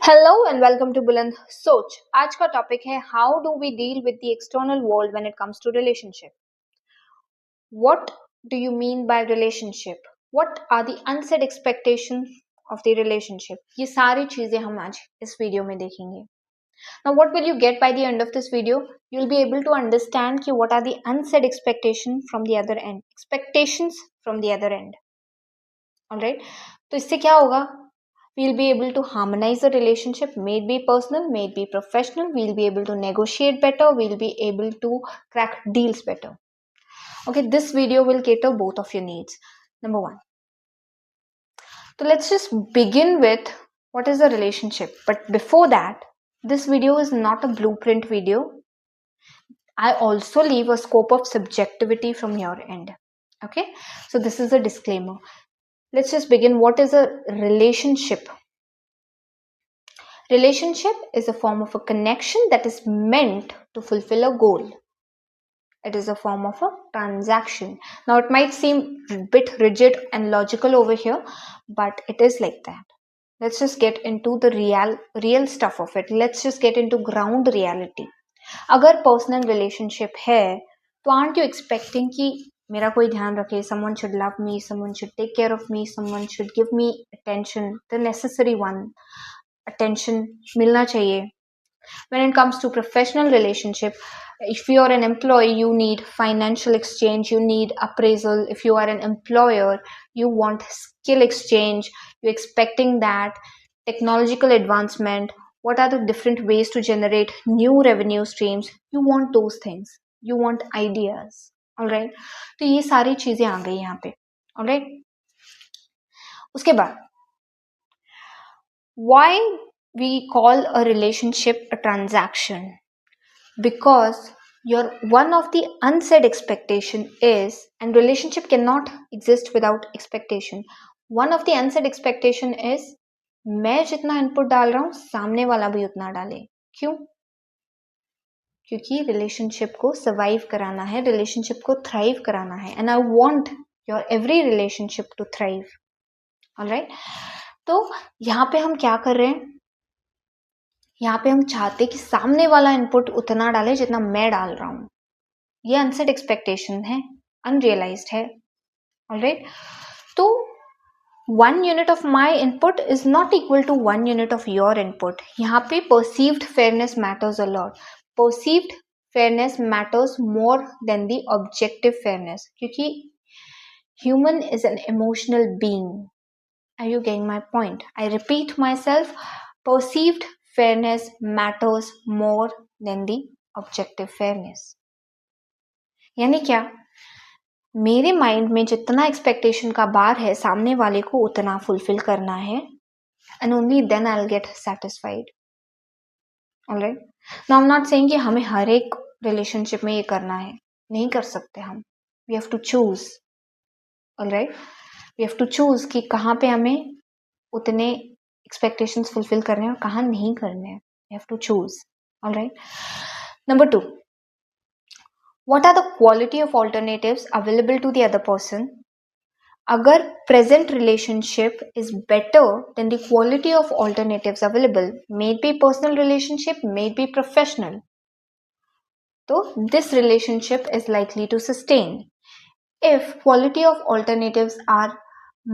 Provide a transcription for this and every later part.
Hello and welcome to बुलंद सोच। आज का टॉपिक है how do we deal with the external world when it comes to relationship. What do you mean by relationship? What are the unsaid expectation of the relationship? ये सारी चीजें हम आज इस वीडियो में देखेंगे। Now what will you get by the end of this video? You will be able to understand कि what are the unsaid expectation from the other end, expectations from the other and. Alright, तो इससे क्या होगा? We'll be able to harmonize the relationship, may it be personal, may it be professional. We'll be able to negotiate better. We'll be able to crack deals better. Okay, this video will cater both of your needs. Number one. So let's just begin with what is a relationship. But before that, this video is not a blueprint video. I also leave a scope of subjectivity from your end. Okay, so this is a disclaimer. Let's just begin. What is a relationship? Relationship is a form of a connection that is meant to fulfill a goal. It is a form of a transaction. Now, it might seem a bit rigid and logical over here, but it is like that. Let's just get into the real stuff of it. Let's just get into ground reality. अगर personal relationship है, तो aren't you expecting कि मेरा कोई ध्यान रखे, someone should love me, someone should take care of me, someone should give me attention, the necessary one. Attention मिलना चाहिए. When it comes to professional relationship, if you are an employee, you need financial exchange, you need appraisal. If you are an employer, you want skill exchange, you're expecting that technological advancement. What are the different ways to generate new revenue streams? You want those things, you want ideas. All right, तो ये सारी चीजें आ गई यहाँ पे. All right, उसके बाद why we call a relationship a transaction? Because your one of the unsaid expectation is, and relationship cannot exist without expectation. One of the unsaid expectation is मैं जितना इनपुट डाल रहा हूं सामने वाला भी उतना डाले. क्यों? क्योंकि रिलेशनशिप को सर्वाइव कराना है, रिलेशनशिप को थ्राइव कराना है, and I want your every relationship to thrive. Alright, तो यहाँ पे हम क्या कर रहे हैं? यहाँ पे हम चाहते कि सामने वाला इनपुट उतना डाले जितना मैं डाल रहा हूं. ये अनसेट एक्सपेक्टेशन है, अनरियलाइज्ड है. ऑलराइट, तो 1 unit of my input is not equal to 1 unit of your input. यहाँ पे perceived fairness matters a lot. Perceived fairness matters more than the objective fairness, क्योंकि human is an emotional being. Are you getting my point? I repeat myself, perceived fairness matters more than the objective fairness. यानी क्या? मेरे mind में जितना expectation का बार है, सामने वाले को उतना फुलफिल करना है, and only then I will get satisfied. Alright, now I am not saying कि हमें हर एक रिलेशनशिप में ये करना है. नहीं कर सकते हम. We have to choose. Alright, we have to choose कि कहाँ पे हमें उतने एक्सपेक्टेशंस फुलफिल करने हैं और कहाँ नहीं करने हैं. We have to choose. Alright, number 2, what are the quality of alternatives available to the other person? अगर present relationship is better than the quality of alternatives available, may it be personal relationship, may it be professional, so this relationship is likely to sustain. If quality of alternatives are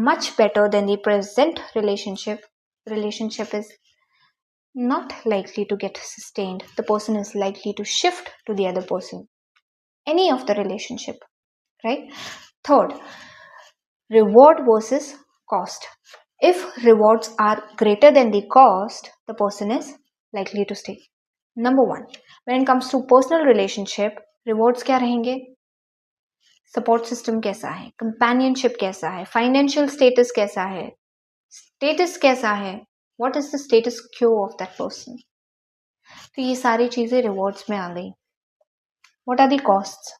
much better than the present relationship is not likely to get sustained. The person is likely to shift to the other person, any of the relationship, right? Third, reward versus cost. If rewards are greater than the cost, the person is likely to stay. Number 1, when it comes to personal relationship, rewards क्या रहेंगे? Support system कैसा है, companionship कैसा है, financial status कैसा है, status कैसा है, what is the status quo of that person. तो ये सारी चीजें रिवॉर्ड्स में आ गई. What are the costs?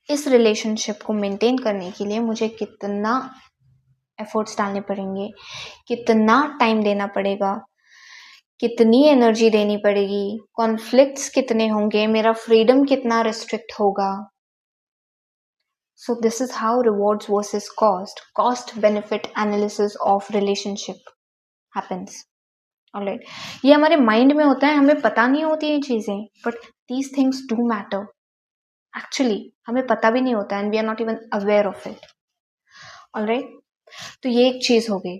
इस रिलेशनशिप को मेंटेन करने के लिए मुझे कितना एफर्ट्स डालने पड़ेंगे, कितना टाइम देना पड़ेगा, कितनी एनर्जी देनी पड़ेगी, कॉन्फ्लिक्ट्स कितने होंगे, मेरा फ्रीडम कितना रिस्ट्रिक्ट होगा. So this is how rewards versus cost benefit analysis of relationship happens. Alright, ये हमारे माइंड में होता है, हमें पता नहीं होती ये चीजें, but these things do matter actually, हमें पता भी नहीं होता and we are not even aware of it. Alright, तो ये एक चीज हो गई।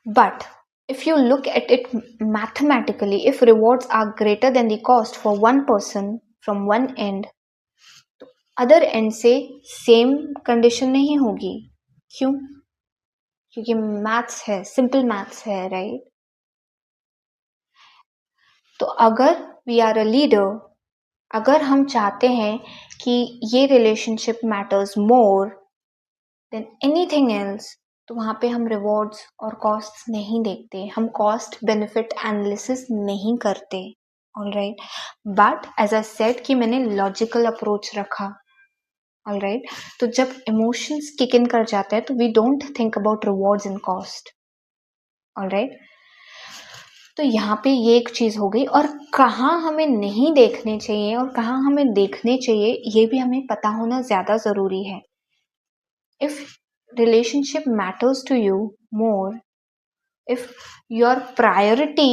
But if you look at it mathematically, if rewards are greater than the cost for one person from one end, तो अदर एंड से same condition नहीं होगी। क्यों? क्योंकि मैथ्स है, सिंपल मैथ्स है, राइट? तो अगर वी आर अ लीडर, अगर हम चाहते हैं कि ये relationship matters more than anything else, तो वहाँ पे हम रिवॉर्ड्स और कॉस्ट नहीं देखते, हम कॉस्ट बेनिफिट एनालिसिस नहीं करते। Alright, but as I said कि मैंने लॉजिकल अप्रोच रखा। ऑलराइट, तो जब इमोशंस किक इन कर जाते हैं तो we don't think about rewards and cost. Alright, तो यहाँ पे ये एक चीज हो गई। और कहाँ हमें नहीं देखने चाहिए और कहाँ हमें देखने चाहिए, ये भी हमें पता होना ज्यादा जरूरी है। If relationship matters to you more, if your priority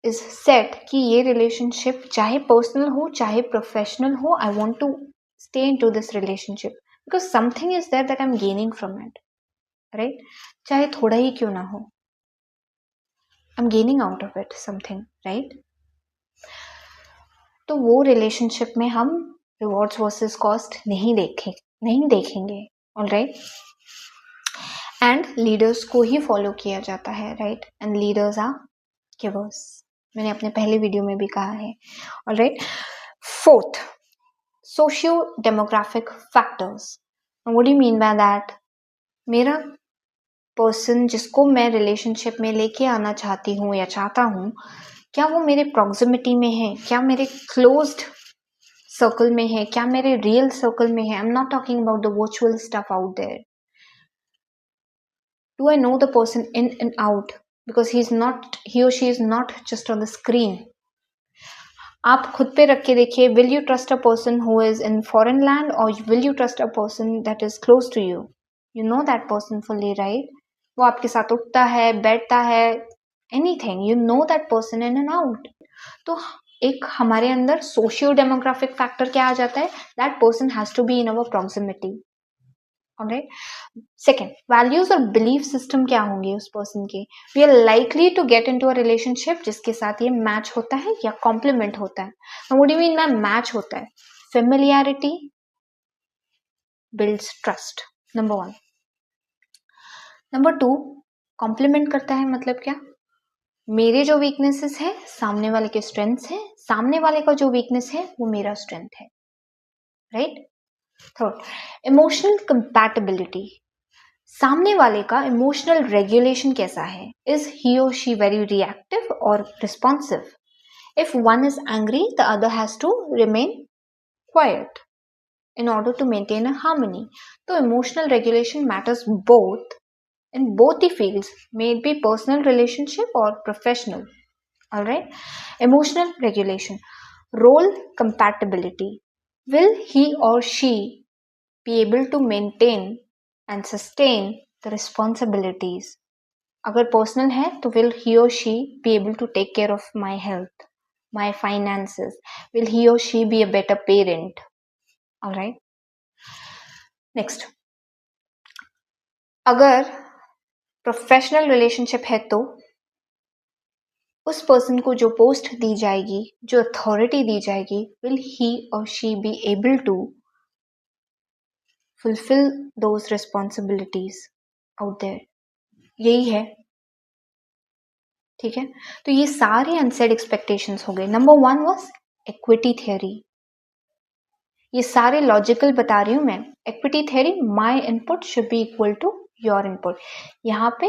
is set कि ये relationship चाहे personal हो चाहे professional हो, I want to stay into this relationship because something is there that I'm gaining from it, right? चाहे थोड़ा ही क्यों ना हो, I'm gaining out of it something, right? तो वो relationship में हम rewards versus cost नहीं देखेंगे, alright? एंड लीडर्स को ही फॉलो किया जाता है, right? And leaders are givers, मैंने अपने पहले वीडियो में भी कहा है। Alright, fourth, socio demographic factors. What do you mean by that? मेरा पर्सन जिसको मैं रिलेशनशिप में लेके आना चाहती हूँ या चाहता हूँ, क्या वो मेरे प्रॉक्सिमिटी में है, क्या मेरे क्लोज्ड सर्कल में है, क्या मेरे रियल सर्कल में है? I am not talking about the virtual stuff out there. Do I know the person in and out? Because he or she is not just on the screen. आप खुद पे रख के देखिए, will you trust a person who is in foreign land or will you trust a person that is close to you? You know that person fully, right? वो आपके साथ उठता है, बैठता है, anything. You know that person in and out. तो एक हमारे अंदर सोशियो डेमोग्राफिक फैक्टर क्या आ जाता है? That person has to be in our proximity. Alright, second, values और बिलीफ सिस्टम क्या होंगे उस पर्सन के? We are likely to get into a relationship जिसके साथ ये मैच होता है या कॉम्प्लीमेंट होता है। What do you mean by match होता है? Familiarity builds trust, number 1। Number 2, complement करता है मतलब क्या? मेरे जो वीकनेसेस है सामने वाले के स्ट्रेंथ्स है, सामने वाले का जो वीकनेस है वो मेरा स्ट्रेंथ है, राइट? Third, emotional compatibility. सामने वाले का इमोशनल रेगुलेशन कैसा है? इज ही और शी वेरी रिएक्टिव और responsive? If one is angry the other has to remain quiet in order to maintain a harmony. So emotional regulation matters both in both the fields, may it be personal relationship or professional. All right, emotional regulation, role compatibility. Will he or she be able to maintain and sustain the responsibilities? अगर personal है तो will he or she be able to take care of my health, my finances? Will he or she be a better parent? All right. Next, अगर professional relationship है तो उस person को जो post दी जाएगी, जो अथॉरिटी दी जाएगी, विल ही और she be able to fulfil those responsibilities out there? यही है, ठीक है? तो ये सारे अनसेड एक्सपेक्टेशंस हो गए। Number 1 was equity theory. ये सारे लॉजिकल बता रही हूं मैं। Equity theory, my input should be equal to your input. यहाँ पे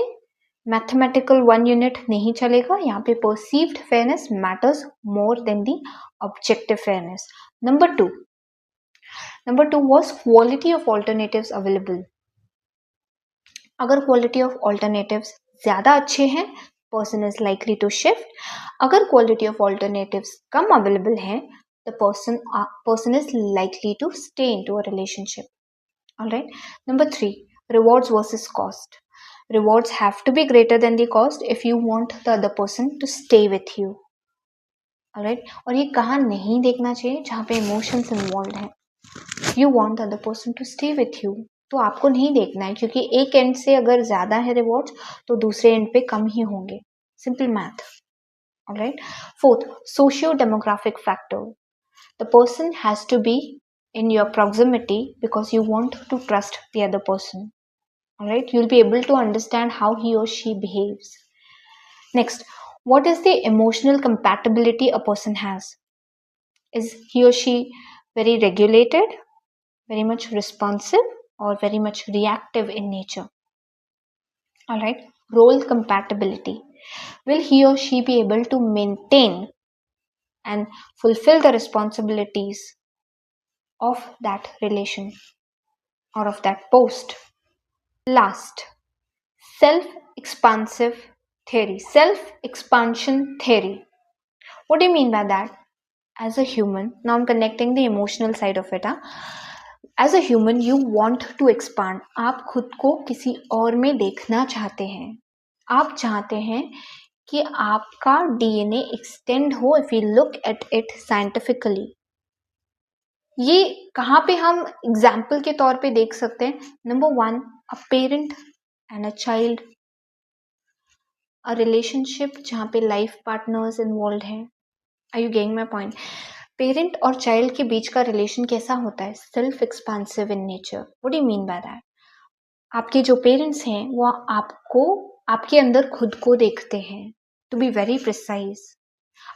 मैथमेटिकल 1 यूनिट नहीं चलेगा, यहाँ पे perceived fairness matters more than the objective fairness. Number 2 was quality of alternatives available. अगर क्वालिटी ऑफ ऑल्टरनेटिव्स ज्यादा अच्छे हैं, person is likely to shift. अगर क्वालिटी ऑफ ऑल्टरनेटिव्स कम अवेलेबल हैं, the person is likely to stay into a relationship. All right. Number 3, rewards versus cost. Rewards have to be greater than the cost if you want the other person to stay with you. Alright? और ये कहाँ नहीं देखना चाहिए? जहाँ पे emotions involve है. You want the other person to stay with you. तो आपको नहीं देखना है, क्योंकि एक एंड से अगर ज्यादा है रिवॉर्ड्स तो दूसरे एंड पे कम ही होंगे. Simple math. Alright? Fourth, socio-demographic factor. The person has to be in your proximity because you want to trust the other person. Alright? You'll be able to understand how he or she behaves. Next, what is the emotional compatibility a person has? Is he or she very regulated, very much responsive, or very much reactive in nature? Alright? Role compatibility. Will he or she be able to maintain and fulfill the responsibilities of that relation or of that post? Last, self-expansive theory. Self-expansion theory. What do you mean by that? As a human, now I'm connecting the emotional side of it. As a human, you want to expand. आप खुद को किसी और में देखना चाहते हैं. आप चाहते हैं कि आपका DNA एक्सटेंड हो. If you look at it scientifically, ये कहाँ पे हम एग्जाम्पल के तौर पे देख सकते हैं? Number 1, a parent and a child, a relationship जहाँ पे लाइफ पार्टनर्स इन्वॉल्व हैं. Are you getting my point? Parent और चाइल्ड के बीच का रिलेशन कैसा होता है? Self expansive in nature. What do you mean by that? आपके जो पेरेंट्स हैं वो आपको, आपके अंदर खुद को देखते हैं. टू बी वेरी प्रिसाइज,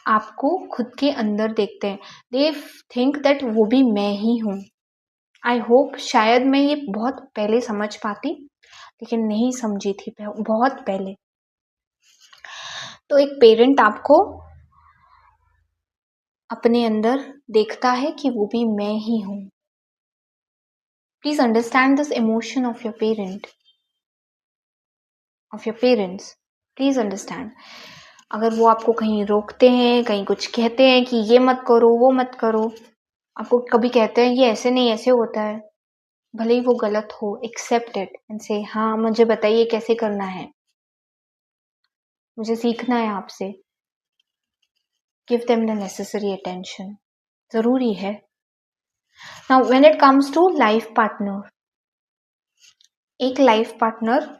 आपको खुद के अंदर देखते हैं. दे थिंक दैट वो भी मैं ही हूँ. आई होप शायद मैं ये बहुत पहले समझ पाती, लेकिन नहीं समझी थी बहुत पहले. तो एक पेरेंट आपको अपने अंदर देखता है कि वो भी मैं ही हूँ. Please understand this emotion of your parent, of your parents. Please understand. अगर वो आपको कहीं रोकते हैं, कहीं कुछ कहते हैं कि ये मत करो, वो मत करो, आपको कभी कहते हैं ये ऐसे नहीं ऐसे होता है, भले ही वो गलत हो, एक्सेप्ट इट एंड से हाँ मुझे बताइए कैसे करना है, मुझे सीखना है आपसे. Give them the necessary attention. जरूरी है. Now when it comes to life partner, एक लाइफ पार्टनर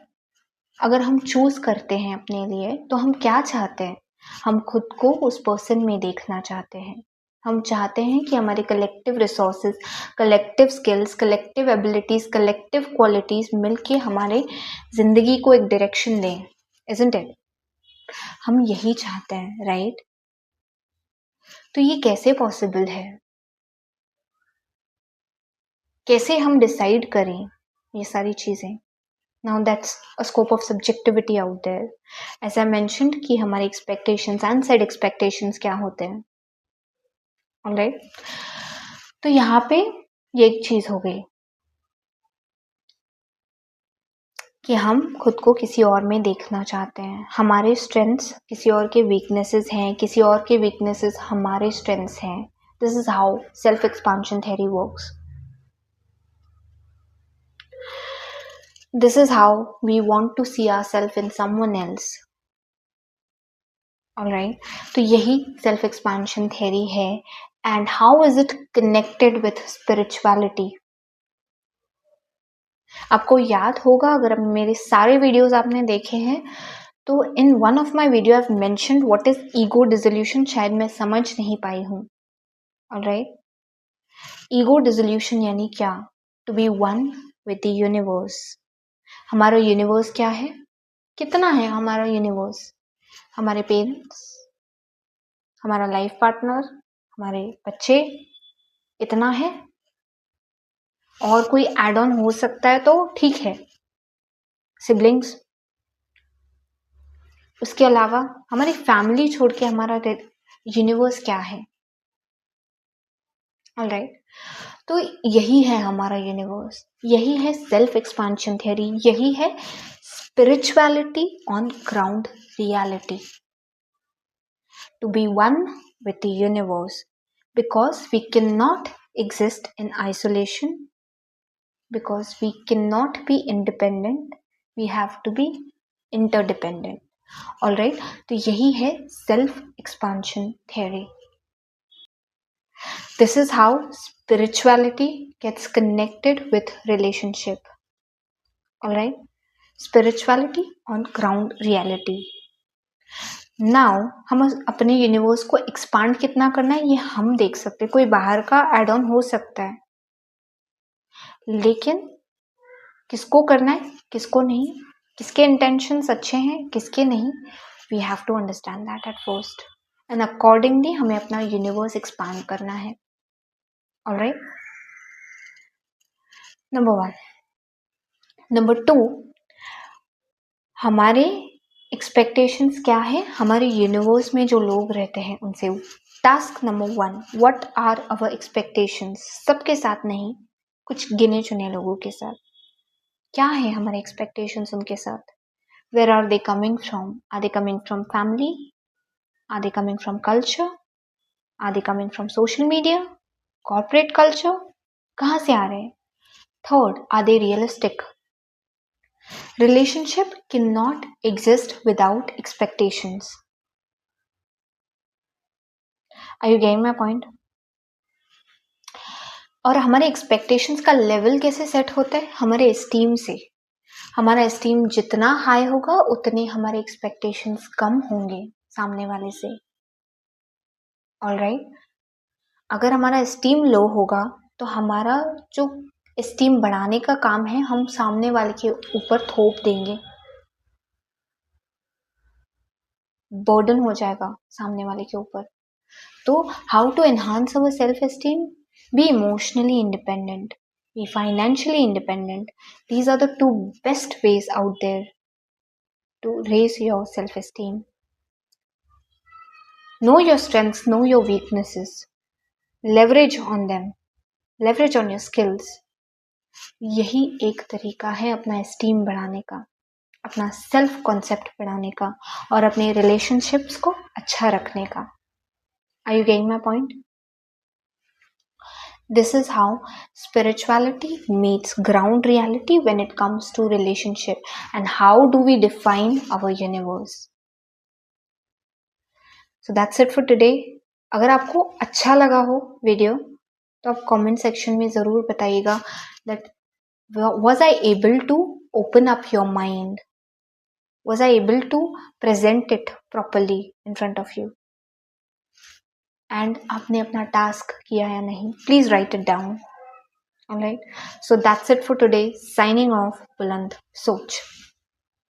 अगर हम चूज करते हैं अपने लिए तो हम क्या चाहते हैं? हम खुद को उस पर्सन में देखना चाहते हैं. हम चाहते हैं कि हमारे collective resources, collective skills, collective abilities, collective qualities मिलके हमारे जिंदगी को एक डायरेक्शन दें. Isn't it? हम यही चाहते हैं, राइट? तो ये कैसे पॉसिबल है? कैसे हम डिसाइड करें ये सारी चीजें? Now that's a scope of subjectivity out there. As I mentioned कि हमारे expectations, unsaid expectations क्या होते हैं. Alright? तो यहाँ पे ये एक चीज हो गई कि हम खुद को किसी और में देखना चाहते हैं. हमारे स्ट्रेंथ्स किसी और के वीकनेसेस हैं, किसी और के वीकनेसेस हमारे स्ट्रेंथ्स हैं. This is how self-expansion theory works. This is how we want to see ourselves in someone else. Alright? तो यही self expansion theory है. And how is it connected with spirituality? आपको याद होगा, अगर मेरे सारे वीडियोस आपने देखे हैं तो in one of my video I've mentioned what is ego dissolution. शायद मैं समझ नहीं पाई हूँ. Alright? Ego dissolution यानी क्या? To be one with the universe. हमारा यूनिवर्स क्या है? कितना है हमारा यूनिवर्स? हमारे पेरेंट्स, हमारा लाइफ पार्टनर, हमारे बच्चे, इतना है. और कोई एड ऑन हो सकता है तो ठीक है, सिबलिंग्स. उसके अलावा हमारी फैमिली छोड़ के हमारा यूनिवर्स क्या है? ऑलराइट? तो यही है हमारा यूनिवर्स. यही है सेल्फ एक्सपांशन थियरी. यही है spirituality on ground reality. To be one with the universe, because we cannot exist in isolation, because we cannot be independent, we have to be interdependent. Alright, तो यही है self expansion theory. This is how spirituality gets connected with relationship. Alright? Spirituality on ground reality. Now, हम अपने universe को expand कितना करना है ये हम देख सकते हैं. कोई बाहर का एड ऑन हो सकता है, लेकिन किसको करना है किसको नहीं, किसके इंटेंशंस अच्छे हैं किसके नहीं, we have to understand that at first, and accordingly हमें अपना यूनिवर्स एक्सपांड करना है. Alright, number 1. नंबर 2, हमारे एक्सपेक्टेशंस क्या है हमारे यूनिवर्स में जो लोग रहते हैं उनसे. Task number 1, what are our expectations. सबके साथ नहीं, कुछ गिने चुने लोगों के साथ. क्या है हमारे एक्सपेक्टेशंस उनके साथ. Where are they coming from. Are they coming from family, are they coming from culture, are they coming from social media, corporate culture, कहाँ से आ रहे हैं. Third, are they realistic. Relationship cannot exist without expectations. Are you getting my point? और हमारे expectations का level कैसे set होता है, हमारे एस्टीम से. हमारा एस्टीम जितना हाई होगा उतने हमारे एक्सपेक्टेशंस कम होंगे सामने वाले से. ऑलराइट, अगर हमारा एस्टीम लो होगा तो हमारा जो एस्टीम बढ़ाने का काम है हम सामने वाले के ऊपर थोप देंगे, बर्डन हो जाएगा सामने वाले के ऊपर. तो how to enhance our self esteem. Be emotionally independent, be financially independent. These are the 2 best ways out there to raise your self esteem. Know your strengths, know your weaknesses, leverage on them, leverage on your skills. यही एक तरीका है अपना esteem बढ़ाने का, अपना self concept बढ़ाने का और अपने रिलेशनशिप्स को अच्छा रखने का. Are you getting my point? This is how spirituality meets ground reality when it comes to relationship, and how do we define our universe. So that's it for today. अगर आपको अच्छा लगा हो वीडियो तो आप कमेंट सेक्शन में ज़रूर बताइएगा that was I able to open up your mind? Was I able to present it properly in front of you? And आपने अपना टास्क किया या नहीं, please right it down. Alright, so that's it for today. Signing off, बुलंद सोच.